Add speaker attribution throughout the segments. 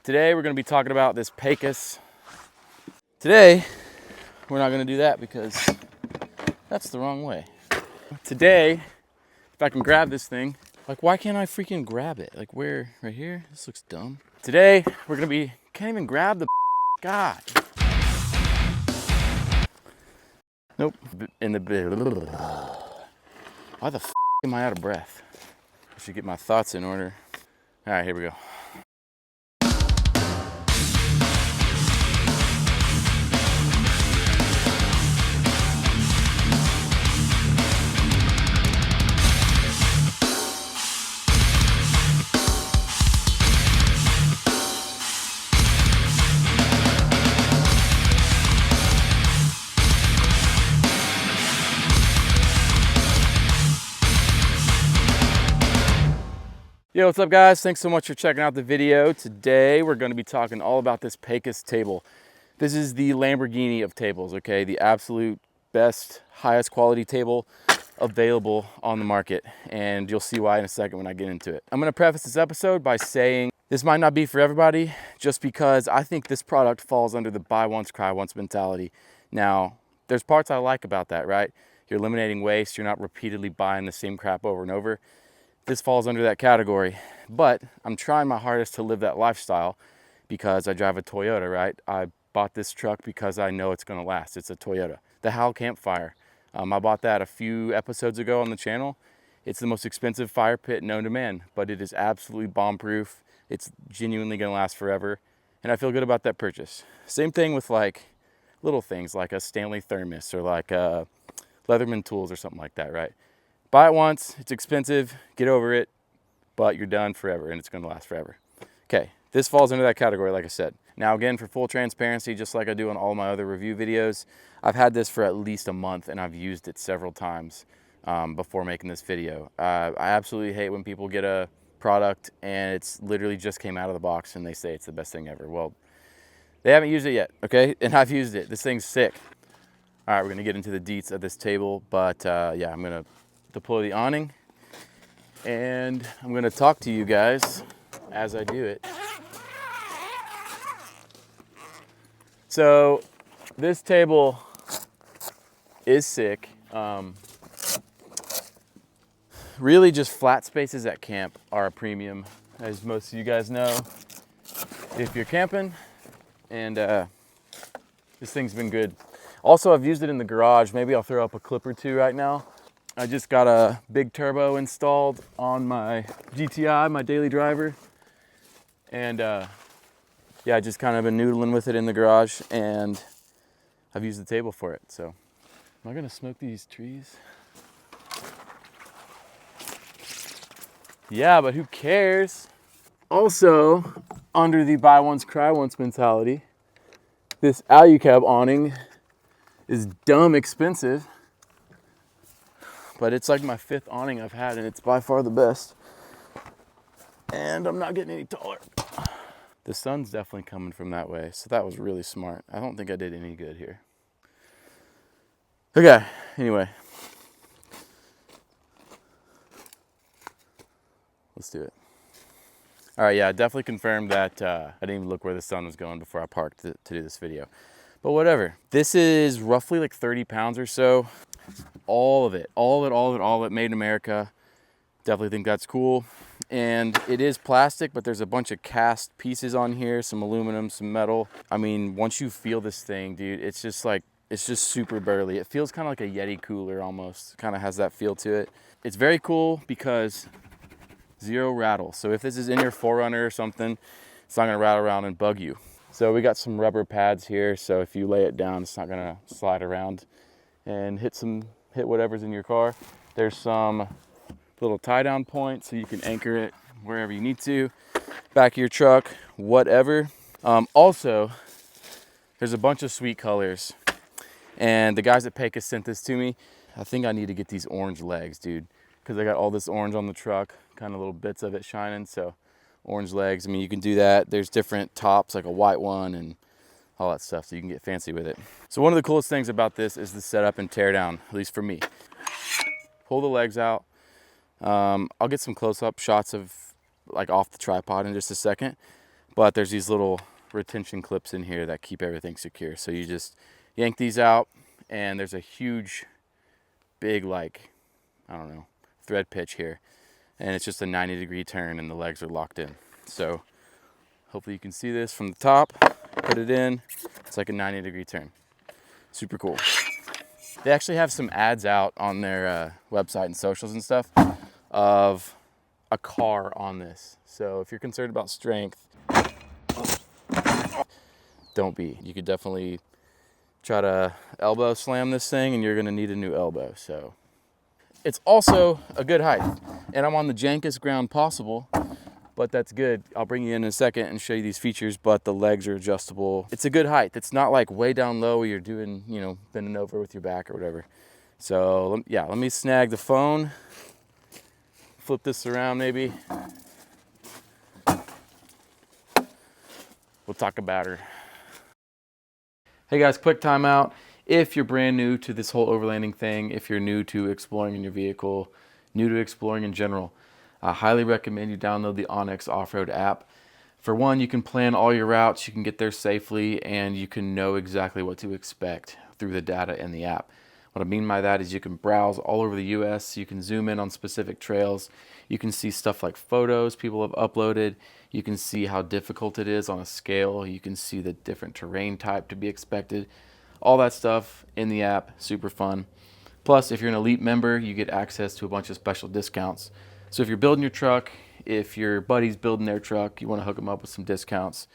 Speaker 1: Today we're going to be talking about this Pecos. Today we're not going to do that because that's the wrong way. Today, if I can grab this thing, like why can't I freaking grab it? Like where? Right here? This looks dumb. Today we're going to be, can't even grab the God. Nope. In the why the am I out of breath? I should get my thoughts in order. All right, here we go. Yo, what's up guys? Thanks so much for checking out the video. Today we're going to be talking all about this Pecos table. This is the Lamborghini of tables, okay? The absolute best, highest quality table available on the market. And you'll see why in a second when I get into it. I'm going to preface this episode by saying this might not be for everybody, just because I think this product falls under the buy once, cry once mentality. Now, there's parts I like about that, right? You're eliminating waste. You're not repeatedly buying the same crap over and over. This falls under that category, but I'm trying my hardest to live that lifestyle because I drive a Toyota, right? I bought this truck because I know it's gonna last. It's a Toyota. The Hal Campfire. I bought that a few episodes ago on the channel. It's the most expensive fire pit known to man, but it is absolutely bomb-proof. It's genuinely gonna last forever, and I feel good about that purchase. Same thing with like little things like a Stanley thermos or like Leatherman tools or something like that, right? Buy it once, it's expensive, get over it, but you're done forever and it's gonna last forever. Okay, this falls into that category, like I said. Now again, for full transparency, just like I do on all my other review videos, I've had this for at least a month and I've used it several times before making this video. I absolutely hate when people get a product and it's literally just came out of the box and they say it's the best thing ever. Well, they haven't used it yet, okay? And I've used it. This thing's sick. All right, we're gonna get into the deets of this table, but yeah, I'm gonna deploy the awning and I'm going to talk to you guys as I do it. So this table is sick. Really just flat spaces at camp are a premium, as most of you guys know if you're camping, and this thing's been good. Also, I've used it in the garage. Maybe I'll throw up a clip or two right now. I just got a big turbo installed on my GTI, my daily driver. And yeah, I just kind of been noodling with it in the garage and I've used the table for it. So, am I gonna smoke these trees? Yeah, but who cares? Also, under the buy once, cry once mentality, this Alucab awning is dumb expensive. But it's like my 5th awning I've had and it's by far the best. And I'm not getting any taller. The sun's definitely coming from that way, so that was really smart. I don't think I did any good here. Okay, anyway. Let's do it. All right, yeah, I definitely confirmed that I didn't even look where the sun was going before I parked to do this video. But whatever. This is roughly like 30 pounds or so. All of it made in America. Definitely think that's cool. And it is plastic, but there's a bunch of cast pieces on here, some aluminum, some metal. I mean, once you feel this thing, dude, it's just super burly. It feels kind of like a Yeti cooler almost. Kind of has that feel to it. It's very cool because zero rattle. So if this is in your 4Runner or something, it's not gonna rattle around and bug you. So we got some rubber pads here, so if you lay it down, it's not gonna slide around and hit whatever's in your car. There's some little tie down points so you can anchor it wherever you need to, back of your truck, whatever. Also, there's a bunch of sweet colors, and the guys at Pecos sent this to me. I think I need to get these orange legs, dude, because I got all this orange on the truck, kind of little bits of it shining. So orange legs, I mean, you can do that. There's different tops, like a white one and all that stuff, so you can get fancy with it. So one of the coolest things about this is the setup and tear down, at least for me. Pull the legs out. I'll get some close-up shots of like off the tripod in just a second. but there's these little retention clips in here that keep everything secure. So you just yank these out, and there's a huge, big, like, I don't know, thread pitch here. And it's just a 90-degree turn, and the legs are locked in. So hopefully you can see this from the top. Put it in, it's like a 90-degree turn. Super cool. They actually have some ads out on their website and socials and stuff of a car on this. So if you're concerned about strength, don't be. You could definitely try to elbow slam this thing, and you're gonna need a new elbow. So it's also a good height, and I'm on the jankest ground possible, but that's good. I'll bring you in a second and show you these features, but the legs are adjustable. It's a good height. It's not like way down low where you're doing, you know, bending over with your back or whatever. So yeah, let me snag the phone, flip this around maybe. We'll talk about her. Hey guys, quick timeout. If you're brand new to this whole overlanding thing, if you're new to exploring in your vehicle, new to exploring in general, I highly recommend you download the Onyx Offroad app. For one, you can plan all your routes, you can get there safely, and you can know exactly what to expect through the data in the app. What I mean by that is you can browse all over the US, you can zoom in on specific trails, you can see stuff like photos people have uploaded, you can see how difficult it is on a scale, you can see the different terrain type to be expected. All that stuff in the app, super fun. Plus, if you're an elite member, you get access to a bunch of special discounts. So if you're building your truck, if your buddy's building their truck, you want to hook them up with some discounts,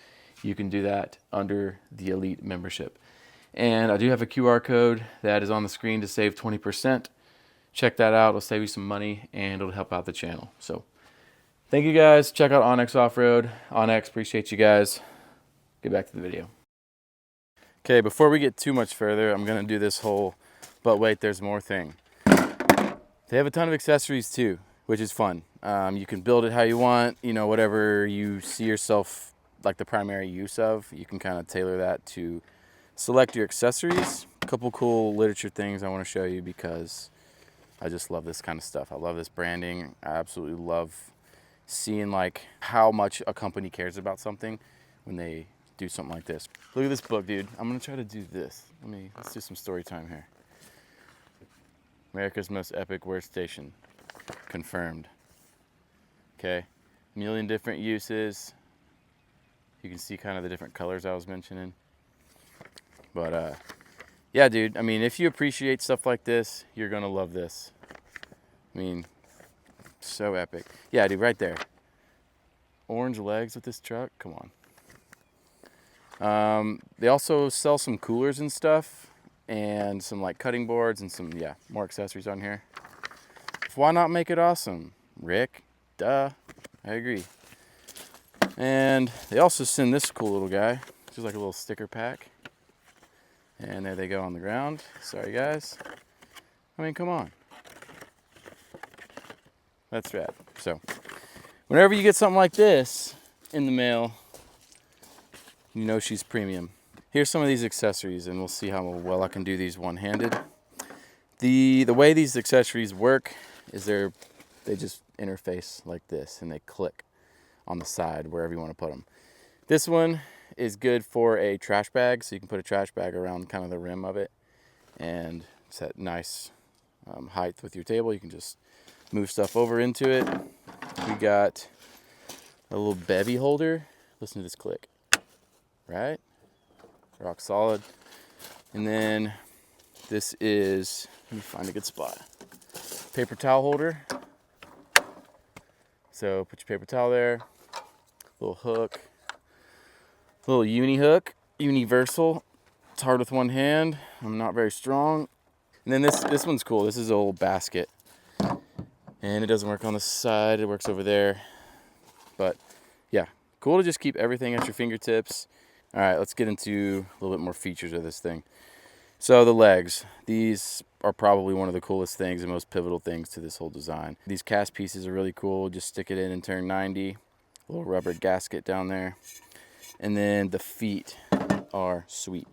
Speaker 1: you can do that under the elite membership. And I do have a QR code that is on the screen to save 20%. Check that out. It'll save you some money, and it'll help out the channel. So thank you guys. Check out Onyx Offroad. Onyx, appreciate you guys. Get back to the video. Okay, before we get too much further, I'm going to do this whole, but wait, there's more thing. They have a ton of accessories too, which is fun. You can build it how you want, you know, whatever you see yourself like the primary use of, you can kind of tailor that to select your accessories. A couple cool literature things I want to show you because I just love this kind of stuff. I love this branding. I absolutely love seeing like how much a company cares about something when they do something like this. Look at this book, dude. I'm gonna try to do this. Let's do some story time here. America's Most Epic Workstation. Confirmed. Okay. A million different uses. You can see kind of the different colors I was mentioning. But yeah, dude, I mean, if you appreciate stuff like this, you're gonna love this. I mean, so epic. Yeah, dude, right there. Orange legs with this truck, come on. They also sell some coolers and stuff, and some like cutting boards and some, yeah, more accessories on here. Why not make it awesome, Rick? Duh, I agree. And they also send this cool little guy, just like a little sticker pack. And there they go on the ground. Sorry guys. I mean, come on. That's rad. So, whenever you get something like this in the mail, you know she's premium. Here's some of these accessories, and we'll see how well I can do these one-handed. The way these accessories work is they just interface like this, and they click on the side wherever you want to put them. This one is good for a trash bag, so you can put a trash bag around kind of the rim of it, and it's at nice height with your table. You can just move stuff over into it. We got a little bevy holder. Listen to this click. Right? Rock solid. And then this is, let me find a good spot. Paper towel holder. So put your paper towel there. Little hook. Little uni hook. Universal. It's hard with one hand. I'm not very strong. And then this one's cool. This is a little basket. And it doesn't work on the side. It works over there. But yeah, cool to just keep everything at your fingertips. All right, let's get into a little bit more features of this thing. So the legs, these are probably one of the coolest things and most pivotal things to this whole design. These cast pieces are really cool. Just stick it in and turn 90. A little rubber gasket down there. And then the feet are sweet.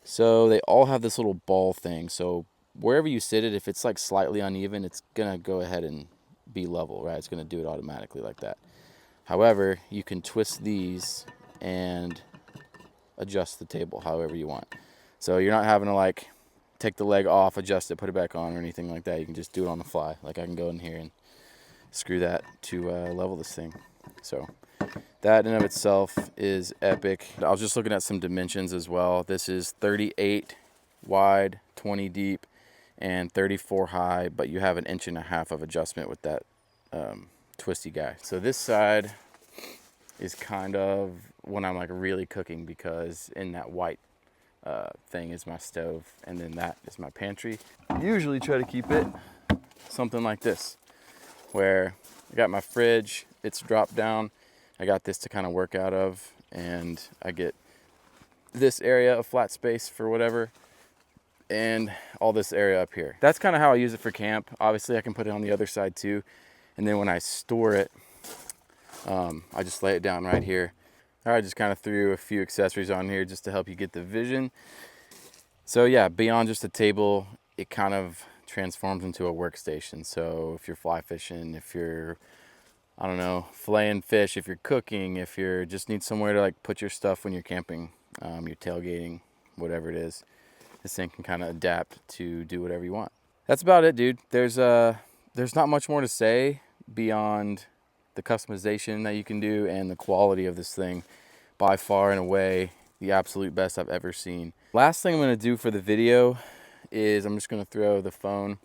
Speaker 1: So they all have this little ball thing. So wherever you sit it, if it's like slightly uneven, it's gonna go ahead and be level, right? It's gonna do it automatically like that. However, you can twist these and adjust the table however you want. So you're not having to like take the leg off, adjust it, put it back on or anything like that. You can just do it on the fly. Like I can go in here and screw that to level this thing. So that in of itself is epic. I was just looking at some dimensions as well. This is 38 wide, 20 deep, and 34 high, but you have 1.5 inches of adjustment with that twisty guy. So this side is kind of when I'm like really cooking, because in that white thing is my stove, and then that is my pantry. I usually try to keep it something like this, where I got my fridge, it's dropped down. I got this to kind of work out of, and I get this area of flat space for whatever, and all this area up here. That's kind of how I use it for camp. Obviously I can put it on the other side too, and then when I store it, I just lay it down right here. I just kind of threw a few accessories on here just to help you get the vision. So yeah, beyond just a table, it kind of transforms into a workstation. So if you're fly fishing, if you're, I don't know, filleting fish, if you're cooking, if you're just need somewhere to like put your stuff when you're camping, you're tailgating, whatever it is, this thing can kind of adapt to do whatever you want. That's about it, dude. There's not much more to say beyond the customization that you can do and the quality of this thing. By far and away the absolute best I've ever seen. Last thing I'm going to do for the video is I'm just going to throw the phone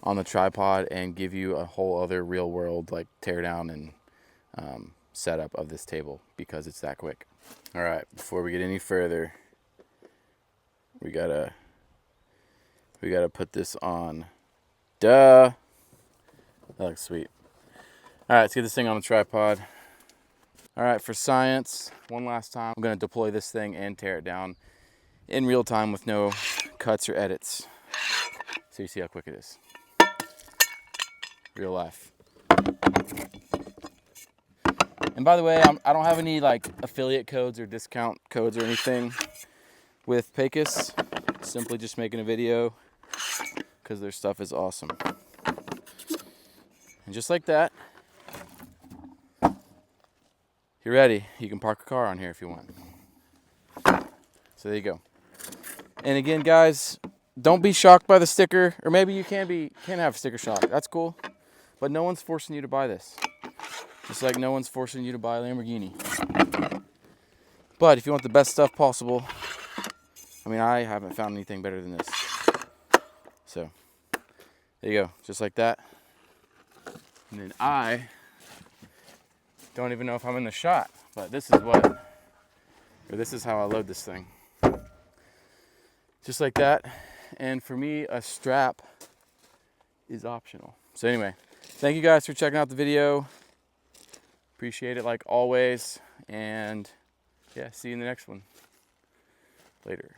Speaker 1: on the tripod and give you a whole other real world like teardown and setup of this table, because it's that quick. All right, before we get any further, we gotta put this on. Duh. That looks sweet. All right, let's get this thing on the tripod. All right, for science, one last time, I'm gonna deploy this thing and tear it down in real time with no cuts or edits. So you see how quick it is. Real life. And by the way, I don't have any like affiliate codes or discount codes or anything with Pecos. Simply just making a video because their stuff is awesome. And just like that, you're ready. You can park a car on here if you want. So there you go. And again, guys, don't be shocked by the sticker, or maybe you can have sticker shock. That's cool. But no one's forcing you to buy this. Just like no one's forcing you to buy a Lamborghini. But if you want the best stuff possible, I mean, I haven't found anything better than this. So there you go, just like that. And then I don't even know if I'm in the shot, but this is how I load this thing. Just like that. And for me, a strap is optional. So anyway, thank you guys for checking out the video. Appreciate it like always. And yeah, see you in the next one. Later.